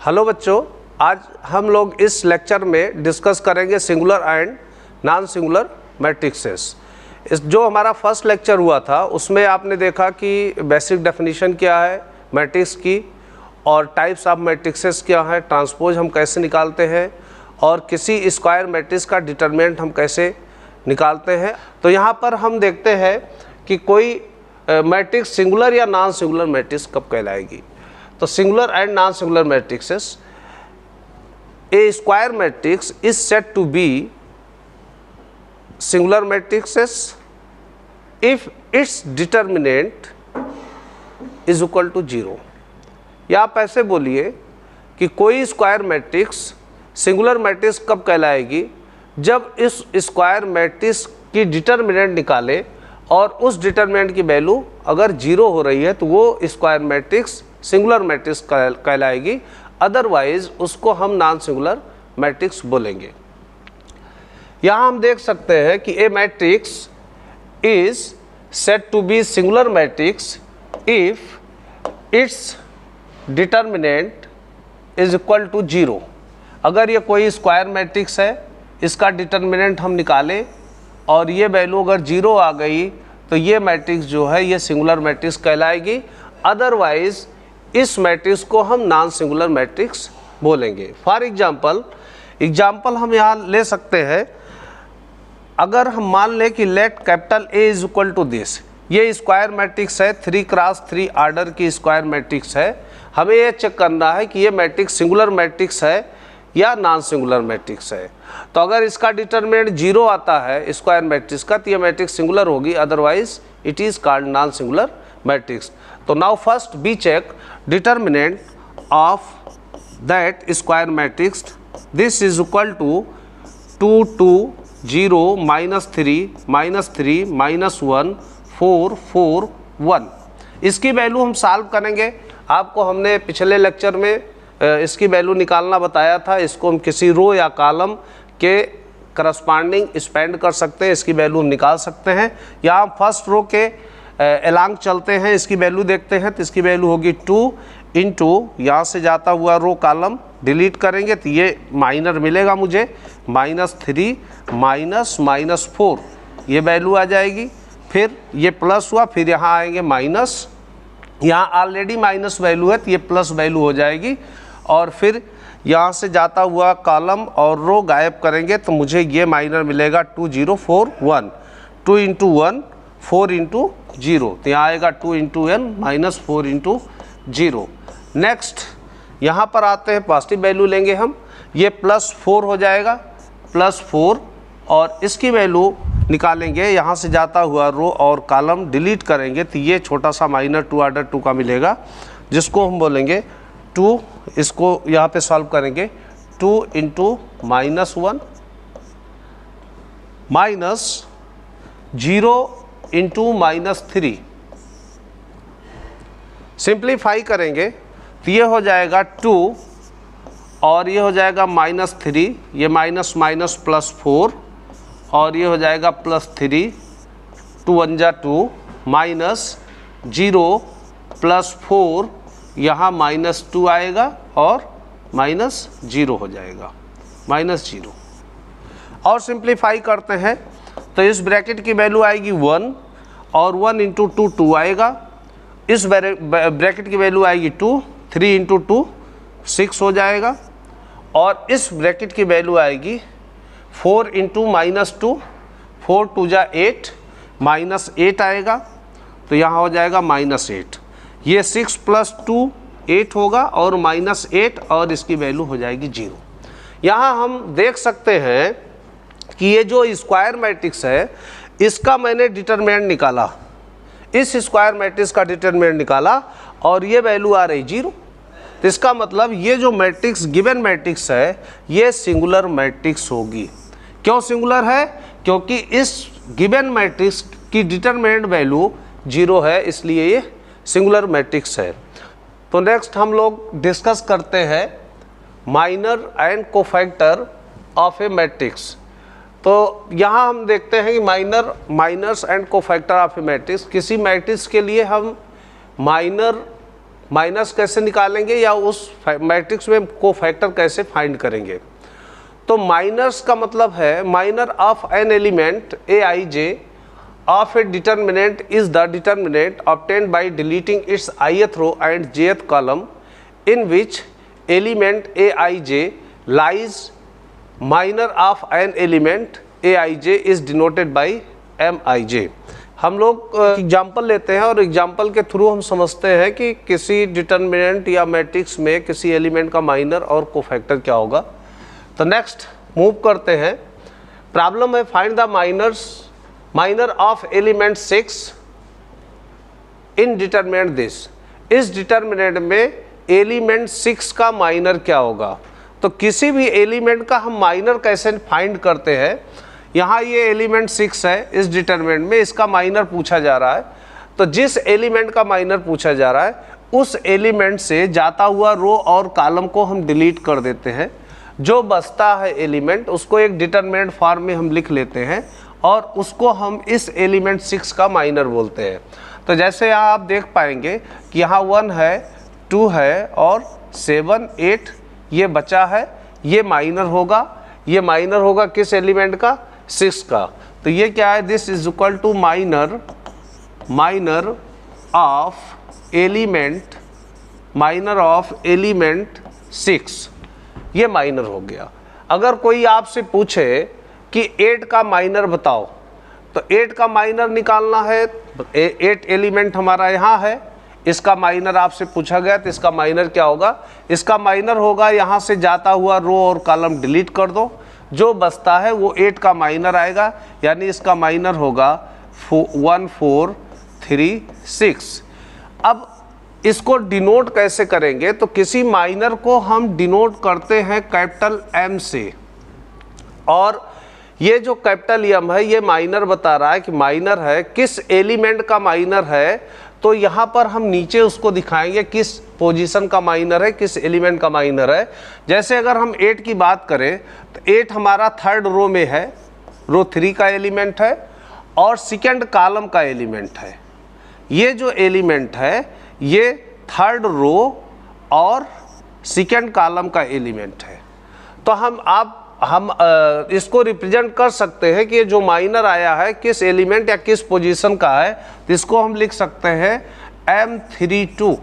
Hello बच्चों, आज हम लोग इस लेक्चर में डिस्कस करेंगे singular and non singular matrixes. इस जो हमारा फर्स्ट लेक्चर हुआ था उसमें आपने देखा कि बेसिक डेफिनेशन क्या है मैट्रिक्स की और टाइप्स ऑफ मैट्रिक्सेस क्या है, ट्रांसपोज हम कैसे निकालते हैं और किसी स्क्वायर मैट्रिक्स का डिटरमिनेंट हम कैसे निकालते हैं। तो यहाँ पर हम देखते हैं कि कोई मैट्रिक्स सिंगुलर या नॉन सिंगुलर मैट्रिक्स कब कहलाएगी। तो singular and non singular matrixes, a square matrix is said to be singular matrixes if its determinant is equal to 0। या आप ऐसे बोलिए कि कोई स्क्वायर मैट्रिक्स सिंगुलर मैट्रिक्स कब कहलाएगी, जब इस स्क्वायर मैट्रिक्स की डिटरमिनेंट निकाले और उस डिटरमिनेंट की वैल्यू अगर 0 हो रही है तो वो स्क्वायर मैट्रिक्स सिंगुलर मैट्रिक्स कहलाएगी, अदरवाइज उसको हम नॉन सिंगुलर मैट्रिक्स बोलेंगे। यहाँ हम देख सकते हैं कि a matrix is said to be singular matrix if its determinant is equal to 0। अगर ये कोई स्क्वायर मैट्रिक्स है, इसका डिटरमिनेंट हम निकालें और ये वैल्यू अगर 0 आ गई तो ये मैट्रिक्स जो है ये सिंगुलर मैट्रिक्स कहलाएगी, अदरवाइज इस मैट्रिक्स को हम नॉन सिंगुलर मैट्रिक्स बोलेंगे। फॉर एग्जाम्पल हम यहाँ ले सकते हैं। अगर हम मान लें कि let capital A is equal to this, ये स्क्वायर मैट्रिक्स है, 3x3 आर्डर की स्क्वायर मैट्रिक्स है। हमें ये चेक करना है कि ये मैट्रिक्स सिंगुलर मैट्रिक्स है या नॉन सिंगुलर मैट्रिक्स है। तो अगर इसका डिटरमिनेंट 0 आता है स्क्वायर मैट्रिक्स का तो ये मैट्रिक्स सिंगुलर होगी, otherwise it is called non singular matrix. तो now first be check determinant of that square matrix. This is equal to 2 2 0 -3 -3 -1 4 4 1। इसकी वैल्यू हम सॉल्व करेंगे। आपको हमने पिछले लेक्चर में इसकी वैल्यू निकालना बताया था। इसको हम किसी रो या कॉलम के करस्पॉन्डिंग स्पेंड कर सकते हैं, इसकी वैल्यू हम निकाल सकते हैं। या हम फर्स्ट रो के एलांग चलते हैं, इसकी वैल्यू देखते हैं। तो इसकी वैल्यू होगी 2 इंटू यहाँ से जाता हुआ रो कॉलम डिलीट करेंगे तो ये माइनर मिलेगा मुझे, -3 -4 ये वैल्यू आ जाएगी। फिर ये प्लस हुआ, फिर यहाँ आएंगे माइनस, यहाँ ऑलरेडी माइनस वैल्यू है तो ये प्लस वैल्यू हो जाएगी। और फिर यहाँ से जाता हुआ कॉलम और रो गायब करेंगे तो मुझे ये माइनर मिलेगा 2 0 4 1। 2 इंटू 1 4 इंटू 0, तो यहाँ आएगा 2 इंटू n -4 इंटू 0। नेक्स्ट यहाँ पर आते हैं, पॉजिटिव वैल्यू लेंगे हम, ये +4 हो जाएगा, +4 और इसकी वैल्यू निकालेंगे। यहाँ से जाता हुआ रो और कॉलम डिलीट करेंगे तो ये छोटा सा माइनर 2 ऑर्डर 2 का मिलेगा, जिसको हम बोलेंगे 2। इसको यहाँ पे सॉल्व करेंगे 2 इंटू -1 -0 इंटू -3। सिंप्लीफाई करेंगे तो ये हो जाएगा 2 और ये हो जाएगा -3, ये माइनस माइनस +4 और ये हो जाएगा +3, 2 1 जा 2 -0 +4, यहाँ -2 आएगा और -0 हो जाएगा, -0। और सिंप्लीफाई करते हैं तो इस ब्रैकेट की वैल्यू आएगी 1 और 1 इंटू 2 2 आएगा। इस ब्रैकेट की वैल्यू आएगी 2, 3 इंटू 2 6 हो जाएगा। और इस ब्रैकेट की वैल्यू आएगी 4 इंटू -2, 4 2 जा 8 -8 आएगा, तो यहाँ हो जाएगा -8। ये 6 + 2 8 होगा और -8 और इसकी वैल्यू हो जाएगी 0। यहाँ हम देख सकते हैं कि ये जो स्क्वायर मैट्रिक्स है इसका मैंने डिटरमिनेंट निकाला, इस स्क्वायर मैट्रिक्स का डिटरमिनेंट निकाला और ये वैल्यू आ रही 0। तो इसका मतलब ये जो मैट्रिक्स गिवन मैट्रिक्स है ये सिंगुलर मैट्रिक्स होगी। क्यों सिंगुलर है? क्योंकि इस गिवन मैट्रिक्स की डिटरमिनेंट वैल्यू 0 है, इसलिए ये सिंगुलर मैट्रिक्स है। तो नेक्स्ट हम लोग डिस्कस करते हैं minor and cofactor of a matrix. तो यहाँ हम देखते हैं कि minors and cofactor of a matrix. किसी मैट्रिक्स के लिए हम माइनर माइनस कैसे निकालेंगे या उस मैट्रिक्स में कोफैक्टर कैसे फाइंड करेंगे। तो माइनर्स का मतलब है minor of an element a i j of a determinant is the determinant obtained by deleting its ith row and jth column in which element a i j lies minor of an element a i j is denoted by m i j. हम लोग example लेते हैं और example के through हम समझते हैं कि किसी डिटर्मिनेंट या मैट्रिक्स में किसी एलिमेंट का माइनर और कोफैक्टर क्या होगा। तो नेक्स्ट मूव करते हैं। प्रॉब्लम है find the minor of element 6 in determinant this. इस डिटर्मिनेंट में एलिमेंट 6 का माइनर क्या होगा। तो किसी भी एलिमेंट का हम माइनर कैसे फाइंड करते हैं। यहाँ ये एलिमेंट 6 है, इस डिटर्मिनेंट में इसका माइनर पूछा जा रहा है। तो जिस एलिमेंट का माइनर पूछा जा रहा है उस एलिमेंट से जाता हुआ रो और कॉलम को हम डिलीट कर देते हैं। जो बचता है एलिमेंट उसको एक डिटर्मिनेंट फॉर्म में हम लिख लेते हैं और उसको हम इस एलिमेंट 6 का माइनर बोलते हैं। तो जैसे यहाँ आप देख पाएंगे कि यहाँ 1 है, 2 है और 7, 8 ये बचा है, ये माइनर होगा। ये माइनर होगा किस एलिमेंट का, 6 का। तो ये क्या है, this is equal to minor of element 6। ये माइनर हो गया। अगर कोई आपसे पूछे कि 8 का माइनर बताओ, तो 8 का माइनर निकालना है। 8 एलिमेंट हमारा यहाँ है, इसका माइनर आपसे पूछा गया तो इसका माइनर क्या होगा। इसका माइनर होगा यहाँ से जाता हुआ रो और कॉलम डिलीट कर दो, जो बचता है वो 8 का माइनर आएगा। यानी इसका माइनर होगा 1 4 3 6। अब इसको डिनोट कैसे करेंगे, तो किसी माइनर को हम डिनोट करते हैं कैपिटल M से। और ये जो कैपिटल M है ये माइनर बता रहा है कि माइनर है, किस एलिमेंट का माइनर है। तो यहाँ पर हम नीचे उसको दिखाएंगे किस पोजीशन का माइनर है, किस एलिमेंट का माइनर है। जैसे अगर हम 8 की बात करें तो 8 हमारा 3rd रो में है, रो 3 का एलिमेंट है और 2nd कॉलम का एलिमेंट है। ये जो एलिमेंट है ये 3rd रो और 2nd कॉलम का एलिमेंट है। तो हम इसको रिप्रेजेंट कर सकते हैं कि ये जो माइनर आया है किस एलिमेंट या किस पोजीशन का है। तो इसको हम लिख सकते हैं M32।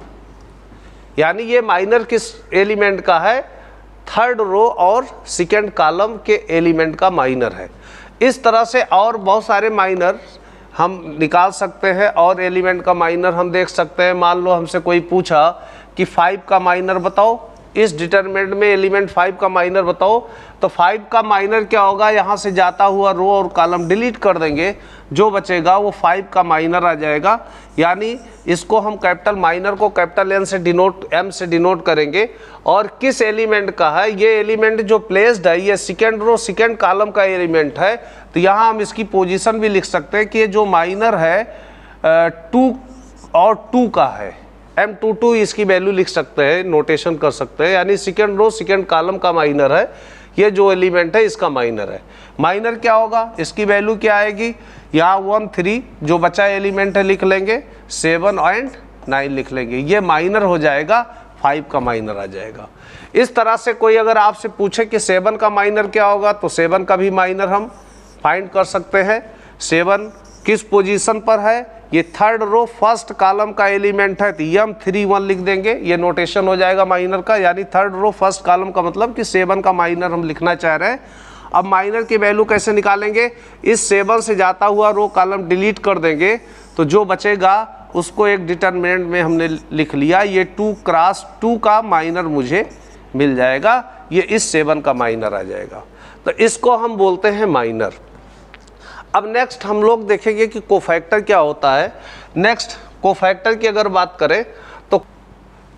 यानी ये माइनर किस एलिमेंट का है, 3rd रो और 2nd कॉलम के एलिमेंट का माइनर है। इस तरह से और बहुत सारे माइनर हम निकाल सकते हैं और एलिमेंट का माइनर हम देख सकते हैं। मान लो हमसे कोई पूछा कि 5 का माइनर बताओ, इस डिटरमिनेंट में एलिमेंट 5 का माइनर बताओ। तो 5 का माइनर क्या होगा, यहाँ से जाता हुआ रो और कॉलम डिलीट कर देंगे, जो बचेगा वो 5 का माइनर आ जाएगा। यानी इसको हम कैपिटल माइनर को कैपिटल M से डिनोट करेंगे। और किस एलिमेंट का है, ये एलिमेंट जो प्लेस्ड है ये 2nd रो 2nd कॉलम का एलिमेंट है। तो यहाँ हम इसकी पोजीशन भी लिख सकते हैं कि ये जो माइनर है 2 और 2 का है, M22 इसकी वैल्यू लिख सकते हैं, नोटेशन कर सकते हैं। यानी 2nd रो 2nd कॉलम का माइनर है, ये जो एलिमेंट है इसका माइनर है। माइनर क्या होगा, इसकी वैल्यू क्या आएगी, यहाँ 1 3 जो बचा एलिमेंट है लिख लेंगे, 7 और 9 लिख लेंगे। ये माइनर हो जाएगा, 5 का माइनर आ जाएगा। इस तरह से कोई अगर आपसे पूछे कि 7 का माइनर क्या होगा, तो 7 का भी माइनर हम फाइंड कर सकते हैं। 7 किस पोजीशन पर है, ये 3rd रो 1st कॉलम का एलिमेंट है, तो M31 लिख देंगे। ये नोटेशन हो जाएगा माइनर का। यानी 3rd रो 1st कॉलम का मतलब कि 7 का माइनर हम लिखना चाह रहे हैं। अब माइनर की वैल्यू कैसे निकालेंगे, इस 7 से जाता हुआ रो कॉलम डिलीट कर देंगे, तो जो बचेगा उसको एक डिटरमिनेंट में हमने लिख लिया। ये 2 क्रॉस 2 का माइनर मुझे मिल जाएगा, ये इस 7 का माइनर आ जाएगा। तो इसको हम बोलते हैं माइनर। अब नेक्स्ट हम लोग देखेंगे कि कोफैक्टर क्या होता है। नेक्स्ट कोफैक्टर की अगर बात करें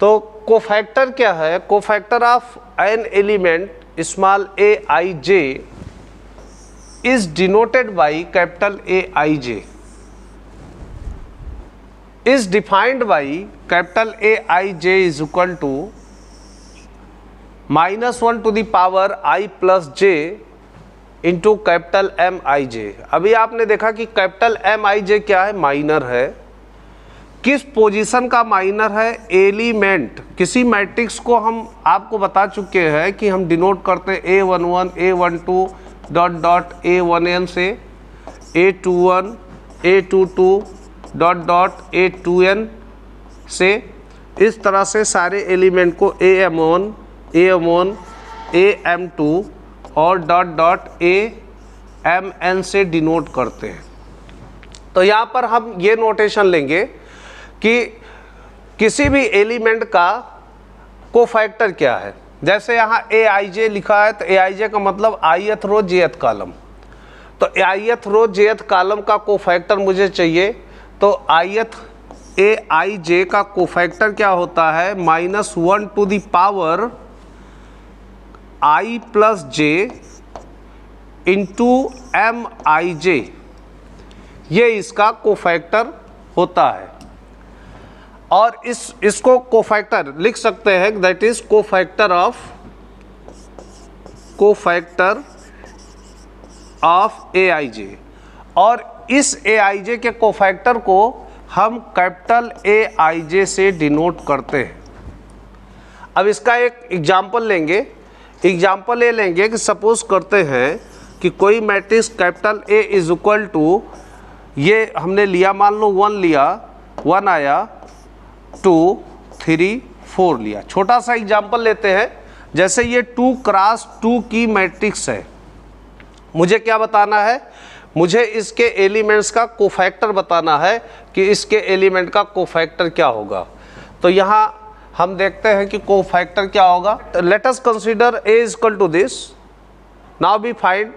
तो कोफैक्टर क्या है, cofactor of an element small a i j is denoted by capital A I j, is defined by capital A I j is equal to -1 to the power I plus j into capital M I j। अभी आपने देखा कि capital M I j क्या है, minor है। किस position का minor है एलिमेंट। किसी मैट्रिक्स को हम आपको बता चुके हैं कि हम डिनोट करते हैं A11 A12 dot dot A1n से A21 A22 dot dot A2n से, इस तरह से सारे एलिमेंट को AM1 AM1 AM2 और डॉट डॉट AMN से डिनोट करते हैं। तो यहाँ पर हम ये नोटेशन लेंगे कि किसी भी एलिमेंट का कोफैक्टर क्या है। जैसे यहाँ Aij लिखा है तो Aij का मतलब ith रो jth कॉलम, तो ith रो jth कॉलम का कोफैक्टर मुझे चाहिए। तो ith Aij का कोफैक्टर क्या होता है, -1 to the power i plus j into Mij, ये इसका कोफैक्टर होता है। और इसको कोफैक्टर लिख सकते हैं, that is cofactor of Aij। और इस Aij के कोफैक्टर को हम कैपिटल Aij से डिनोट करते हैं। अब इसका एक एग्जाम्पल लेंगे। एग्जाम्पल ये लेंगे कि सपोज करते हैं कि कोई matrix capital A is equal to, ये हमने लिया, मान लो 1 लिया, 1 आया, 2 3 4 लिया। छोटा सा एग्जाम्पल लेते हैं, जैसे ये 2 क्रॉस 2 की मैट्रिक्स है। मुझे क्या बताना है, मुझे इसके एलिमेंट्स का कोफैक्टर बताना है कि इसके एलिमेंट का कोफैक्टर क्या होगा। तो यहाँ हम देखते हैं कि कोफैक्टर क्या होगा। Let us consider A is equal to this. Now we find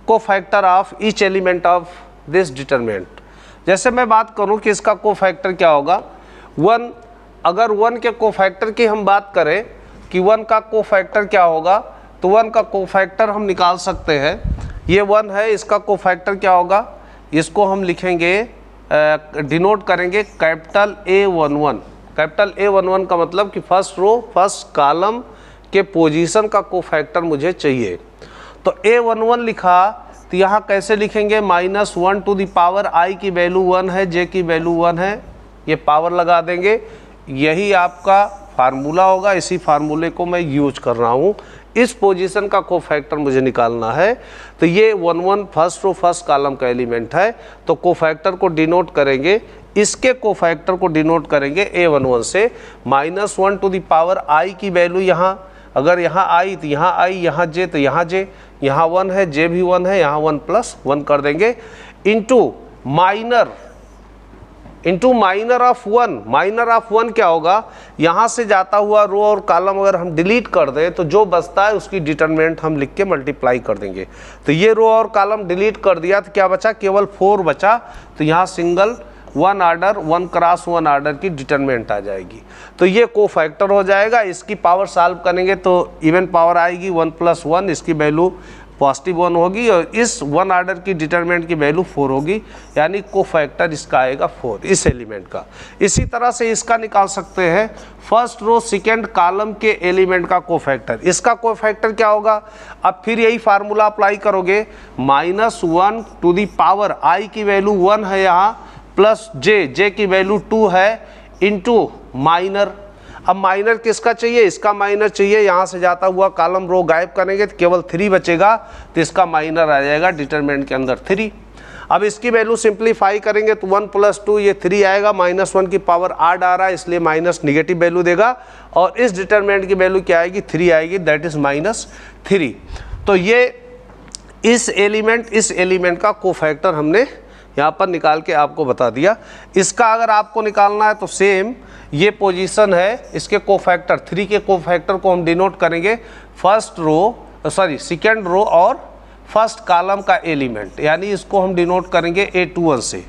cofactor of each element of this determinant. जैसे मैं बात करूं कि इसका कोफैक्टर क्या होगा, 1, अगर 1 के कोफैक्टर की हम बात करें कि 1 का कोफैक्टर क्या होगा, तो 1 का कोफैक्टर हम निकाल सकते हैं। ये 1 है, इसका कोफैक्टर क्या होगा, इसको हम लिखेंगे, डिनोट करेंगे कैपिटल A11। कैपिटल A11 का मतलब कि फर्स्ट रो फर्स्ट कॉलम के पोजीशन का कोफैक्टर मुझे चाहिए। तो A11 लिखा, तो यहाँ कैसे लिखेंगे, -1 टू द पावर i की वैल्यू 1 है, j की वैल्यू 1 है, ये पावर लगा देंगे। यही आपका फार्मूला होगा, इसी फार्मूले को मैं यूज कर रहा हूँ। इस पोजीशन का कोफैक्टर मुझे निकालना है। तो ये 1 1 फर्स्ट रो फर्स्ट कॉलम का एलिमेंट है, तो कोफैक्टर को डिनोट करेंगे, इसके कोफैक्टर को डिनोट करेंगे A11 से। -1 टू द पावर i की वैल्यू यहाँ, अगर यहाँ i तो यहाँ i, यहाँ j तो यहाँ j, यहाँ 1 है, j भी 1 है, यहाँ 1 + 1 कर देंगे, into minor of 1। Minor of 1 क्या होगा, यहाँ से जाता हुआ रो और कॉलम अगर हम डिलीट कर दें तो जो बचता है उसकी डिटरमिनेंट हम लिख के मल्टीप्लाई कर देंगे। तो ये रो और कॉलम डिलीट कर दिया तो क्या बचा, केवल 4 बचा। तो यहाँ सिंगल 1 ऑर्डर 1 क्रॉस 1 ऑर्डर की डिटरमिनेंट आ जाएगी। तो ये कोफैक्टर हो जाएगा। इसकी पावर सॉल्व करेंगे तो इवन पावर आएगी 1 + 1, इसकी वैल्यू पॉजिटिव 1 होगी और इस 1 ऑर्डर की डिटरमिनेंट की वैल्यू 4 होगी, यानी कोफैक्टर इसका आएगा 4 इस एलिमेंट का। इसी तरह से इसका निकाल सकते हैं फर्स्ट रो सेकेंड कॉलम के एलिमेंट का कोफैक्टर। इसका कोफैक्टर क्या होगा, अब फिर यही फार्मूला अप्लाई करोगे, -1 टू द पावर i की वैल्यू 1 है यहाँ, प्लस j की वैल्यू 2 है, इंटू माइनर। अब माइनर किसका चाहिए, इसका माइनर चाहिए। यहाँ से जाता हुआ कॉलम रो गायब करेंगे तो केवल 3 बचेगा, तो इसका माइनर आ जाएगा डिटरमिनेंट के अंदर 3। अब इसकी वैल्यू सिंप्लीफाई करेंगे तो 1 + 2 ये 3 आएगा, -1 की पावर 8 आ रहा है इसलिए माइनस नेगेटिव वैल्यू देगा, और इस डिटरमिनेंट की वैल्यू क्या आएगी, 3 आएगी, दैट इज -3। तो ये इस एलिमेंट का कोफैक्टर हमने यहाँ पर निकाल के आपको बता दिया। इसका अगर आपको निकालना है तो सेम ये पोजीशन है, इसके कोफैक्टर 3 के कोफैक्टर को हम डिनोट करेंगे सेकेंड रो और फर्स्ट कॉलम का एलिमेंट, यानी इसको हम डिनोट करेंगे A21 से।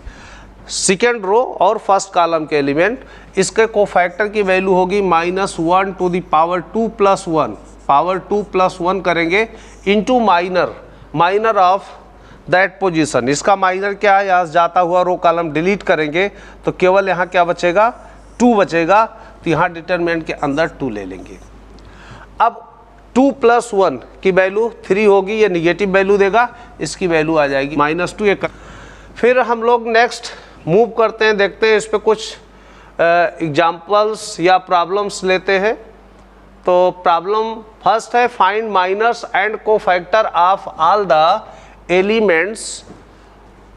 सेकेंड रो और फर्स्ट कॉलम के एलिमेंट, इसके कोफैक्टर की वैल्यू होगी -1 टू द पावर 2 + 1, पावर 2 + 1 करेंगे, into minor of that position. इसका माइनर क्या है, यहाँ जाता हुआ रो कॉलम डिलीट करेंगे तो केवल यहाँ क्या बचेगा, 2 बचेगा, तो यहाँ डिटरमिनेंट के अंदर 2 ले लेंगे। अब 2 + 1 की वैल्यू 3 होगी, ये निगेटिव वैल्यू देगा, इसकी वैल्यू आ जाएगी -2। फिर हम लोग नेक्स्ट मूव करते हैं, देखते हैं इस पर कुछ एग्जाम्पल्स या प्रॉब्लम्स लेते हैं। तो प्रॉब्लम फर्स्ट है, find minors and cofactor of all the elements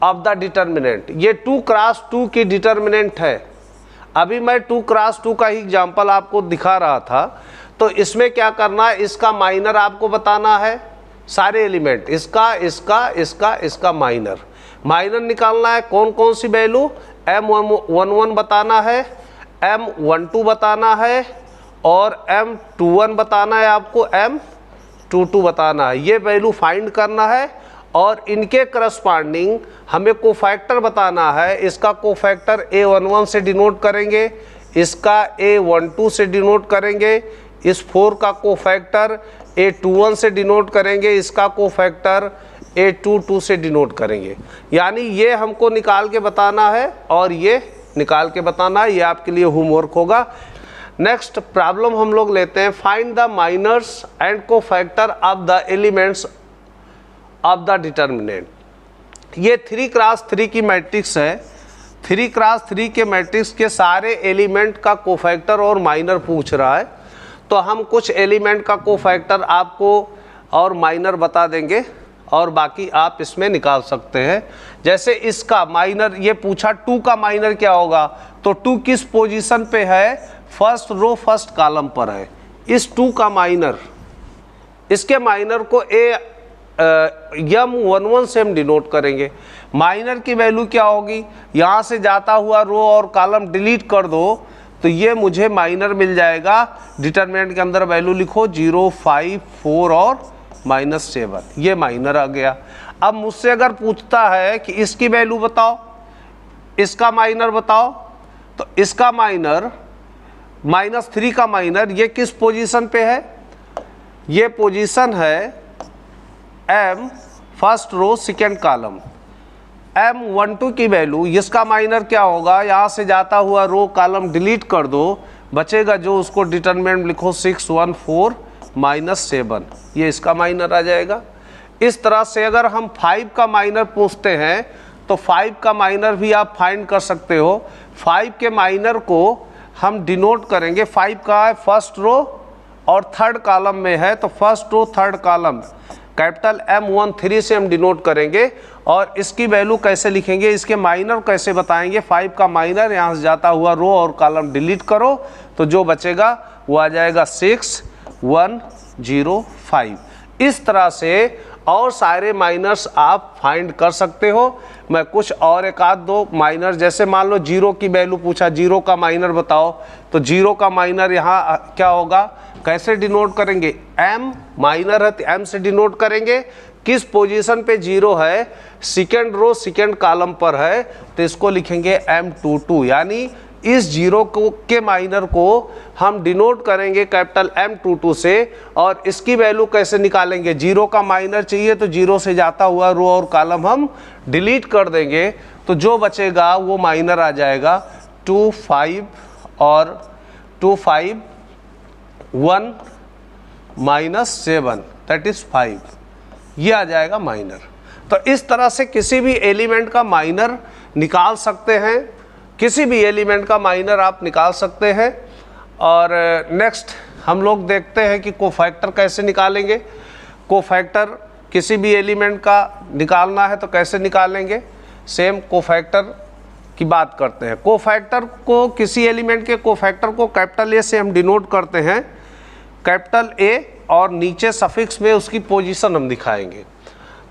of the determinant. ये 2x2 की डिटर्मिनेंट है। अभी मैं 2x2 का ही एग्जाम्पल आपको दिखा रहा था। तो इसमें क्या करना है, इसका माइनर आपको बताना है, सारे एलिमेंट, इसका इसका इसका इसका माइनर निकालना है। कौन कौन सी वैल्यू, M11 बताना है, M12 बताना है और M21 बताना है, आपको M22 बताना है। ये वैल्यू फाइंड करना है और इनके करस्पॉन्डिंग हमें कोफैक्टर बताना है। इसका कोफैक्टर A11 से डिनोट करेंगे, इसका A12 से डिनोट करेंगे, इस 4 का कोफैक्टर A21 से डिनोट करेंगे, इसका कोफैक्टर A22 से डिनोट करेंगे। यानी ये हमको निकाल के बताना है और ये निकाल के बताना है। ये आपके लिए होमवर्क होगा। नेक्स्ट प्रॉब्लम हम लोग लेते हैं, find the minors and cofactor of the elements of the determinant. ये 3x3 की मैट्रिक्स है। 3x3 के मैट्रिक्स के सारे एलिमेंट का कोफैक्टर और माइनर पूछ रहा है। तो हम कुछ एलिमेंट का कोफैक्टर आपको और माइनर बता देंगे और बाकी आप इसमें निकाल सकते हैं। जैसे इसका माइनर ये पूछा, 2 का माइनर क्या होगा, तो 2 किस पोजीशन पे है, फर्स्ट रो फर्स्ट कॉलम पर है। इस 2 का माइनर, इसके माइनर को M11 से हम डिनोट करेंगे। माइनर की वैल्यू क्या होगी, यहाँ से जाता हुआ रो और कॉलम डिलीट कर दो तो ये मुझे माइनर मिल जाएगा। डिटरमिनेंट के अंदर वैल्यू लिखो 0, 5, 4 और -7, ये माइनर आ गया। अब मुझसे अगर पूछता है कि इसकी वैल्यू बताओ, इसका माइनर बताओ, तो इसका माइनर -3 का माइनर ये किस पोजीशन पे है, ये पोजीशन है M first row second column. M12 की वैल्यू, इसका माइनर क्या होगा, यहाँ से जाता हुआ रो कॉलम डिलीट कर दो, बचेगा जो उसको डिटरमिनेंट लिखो 6, 1, 4 -7, ये इसका माइनर आ जाएगा। इस तरह से अगर हम 5 का माइनर पूछते हैं तो 5 का माइनर भी आप फाइंड कर सकते हो। 5 के माइनर को हम डिनोट करेंगे, 5 का है फर्स्ट रो और थर्ड कॉलम में है, तो first row third column capital M13 से हम डिनोट करेंगे। और इसकी वैल्यू कैसे लिखेंगे, इसके माइनर कैसे बताएंगे, 5 का माइनर यहाँ से जाता हुआ रो और कॉलम डिलीट करो तो जो बचेगा वो आ जाएगा 6, 1, 0, 5। इस तरह से और सारे माइनर्स आप फाइंड कर सकते हो। मैं कुछ और एक आध दो माइनर, जैसे मान लो 0 की वैल्यू पूछा, 0 का माइनर बताओ, तो 0 का माइनर यहाँ क्या होगा, कैसे डिनोट करेंगे, M माइनर है तो M से डिनोट करेंगे। किस पोजीशन पे 0 है, सेकेंड रो सेकेंड कॉलम पर है, तो इसको लिखेंगे M22। यानी इस 0 के माइनर को हम डिनोट करेंगे कैपिटल M22 से। और इसकी वैल्यू कैसे निकालेंगे, 0 का माइनर चाहिए तो 0 से जाता हुआ रो और कॉलम हम डिलीट कर देंगे, तो जो बचेगा वो माइनर आ जाएगा 2, 5 और 2, 5, 1 -7 दैट इज 5, ये आ जाएगा माइनर। तो इस तरह से किसी भी एलिमेंट का माइनर निकाल सकते हैं, किसी भी एलिमेंट का माइनर आप निकाल सकते हैं। और नेक्स्ट हम लोग देखते हैं कि कोफैक्टर कैसे निकालेंगे। कोफैक्टर किसी भी एलिमेंट का निकालना है तो कैसे निकालेंगे, सेम कोफैक्टर की बात करते हैं। कोफैक्टर को, किसी एलिमेंट के कोफैक्टर को कैपिटल A से हम डिनोट करते हैं, कैपिटल A, और नीचे सफिक्स में उसकी पोजीशन हम दिखाएंगे।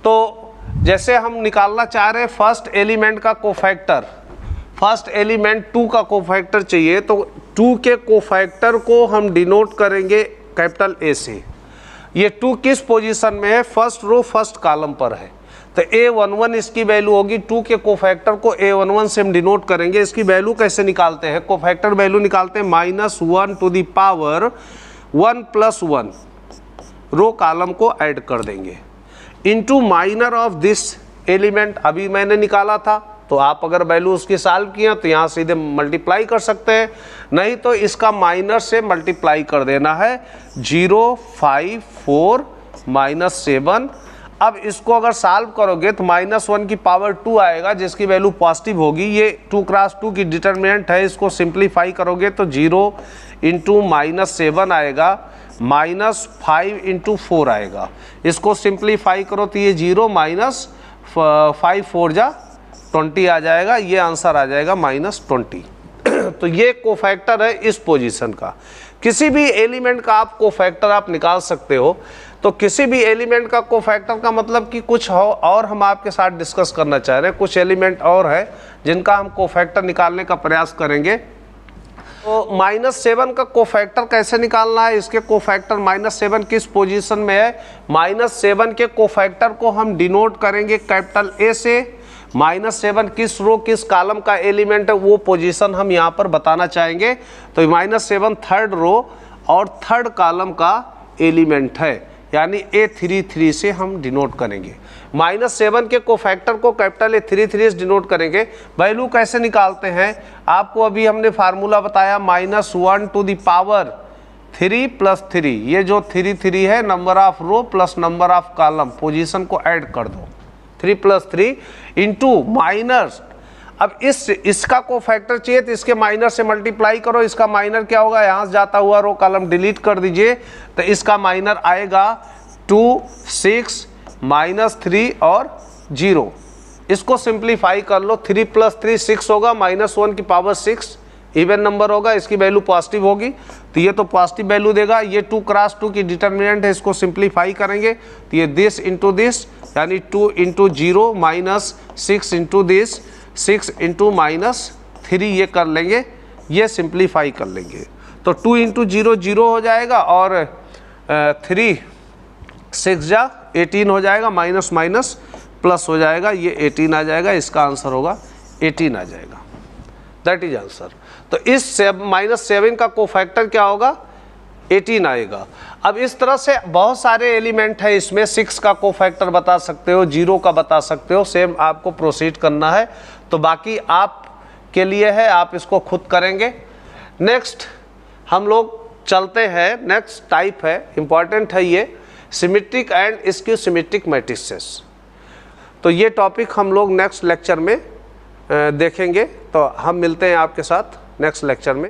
तो जैसे हम निकालना चाह रहे हैं फर्स्ट एलिमेंट का कोफैक्टर, फर्स्ट एलिमेंट 2 का कोफैक्टर चाहिए, तो 2 के कोफैक्टर को हम डिनोट करेंगे कैपिटल A से। ये 2 किस पोजीशन में है, फर्स्ट रो फर्स्ट कॉलम पर है, तो A11 इसकी वैल्यू होगी। 2 के कोफैक्टर को A11 से हम डिनोट करेंगे। इसकी वैल्यू कैसे निकालते हैं, कोफैक्टर वैल्यू निकालते हैं -1 to the power 1 + 1, row column को ऐड कर देंगे, into minor of this element. अभी मैंने निकाला था, तो आप अगर वैल्यू उसकी सॉल्व किया तो यहाँ सीधे मल्टीप्लाई कर सकते हैं, नहीं तो इसका माइनर से मल्टीप्लाई कर देना है। 0, 5, 4 -7। अब इसको अगर सॉल्व करोगे तो -1 की पावर 2 आएगा जिसकी वैल्यू पॉजिटिव होगी। ये 2 क्रॉस 2 की डिटर्मिनेंट है, इसको सिंप्लीफाई करोगे तो 0 इंटू -7 आएगा, -5 इंटू 4 आएगा। इसको सिंप्लीफाई करो तो ये 0 -5 4 जा 20 आ जाएगा, ये आंसर आ जाएगा -20। तो ये कोफैक्टर है इस पोजीशन का। किसी भी एलिमेंट का आप कोफैक्टर आप निकाल सकते हो। तो किसी भी एलिमेंट का कोफैक्टर का मतलब कि कुछ हो और हम आपके साथ डिस्कस करना चाह रहे हैं, कुछ एलिमेंट और है जिनका हम कोफैक्टर निकालने का प्रयास करेंगे। तो -7 का कोफैक्टर कैसे निकालना है, इसके कोफैक्टर -7 किस पोजीशन में है, -7 के कोफैक्टर को हम डिनोट करेंगे कैपिटल ए से। -7 किस रो किस कॉलम का एलिमेंट है वो पोजीशन हम यहाँ पर बताना चाहेंगे। तो -7 थर्ड रो और थर्ड कॉलम का एलिमेंट है, यानी A33 से हम डिनोट करेंगे। -7 के कोफैक्टर को कैपिटल A33 से डिनोट करेंगे। वैल्यू कैसे निकालते हैं, आपको अभी हमने फार्मूला बताया, -1 टू द पावर 3 + 3। ये जो 3 है number of row plus number of column, position को ऐड कर दो, 3 + 3 इंटू माइनस। अब इसका कोफैक्टर चाहिए तो इसके माइनर से मल्टीप्लाई करो। इसका माइनर क्या होगा, यहाँ से जाता हुआ रो कॉलम डिलीट कर दीजिए, तो इसका माइनर आएगा 2 6 -3 और 0। इसको सिंप्लीफाई कर लो, 3 + 3 6 होगा, -1 की पावर 6 इवन नंबर होगा, इसकी वैल्यू पॉजिटिव होगी तो ये तो पॉजिटिव वैल्यू देगा। ये 2 क्रॉस 2 की डिटर्मिनेंट है, इसको सिंप्लीफाई करेंगे तो ये दिस इंटू दिस, यानी 2 इंटू 0 -6 इंटू दिस, 6 इंटू -3 ये कर लेंगे, ये सिंप्लीफाई कर लेंगे तो 2 इंटू 0 0 हो जाएगा और 3 6 जा 18 हो जाएगा, माइनस माइनस प्लस हो जाएगा, ये 18 आ जाएगा। इसका आंसर होगा 18 आ जाएगा, दैट इज आंसर। तो इस -7 का कोफैक्टर क्या होगा, 18 आएगा। अब इस तरह से बहुत सारे एलिमेंट है, इसमें 6 का कोफैक्टर बता सकते हो, 0 का बता सकते हो, सेम आपको प्रोसीड करना है। तो बाकी आप के लिए है, आप इसको खुद करेंगे। नेक्स्ट हम लोग चलते हैं, नेक्स्ट टाइप है, इंपॉर्टेंट है ये, symmetric and skew symmetric matrices. तो ये टॉपिक हम लोग नेक्स्ट लेक्चर में देखेंगे। तो हम मिलते हैं आपके साथ नेक्स्ट लेक्चर में।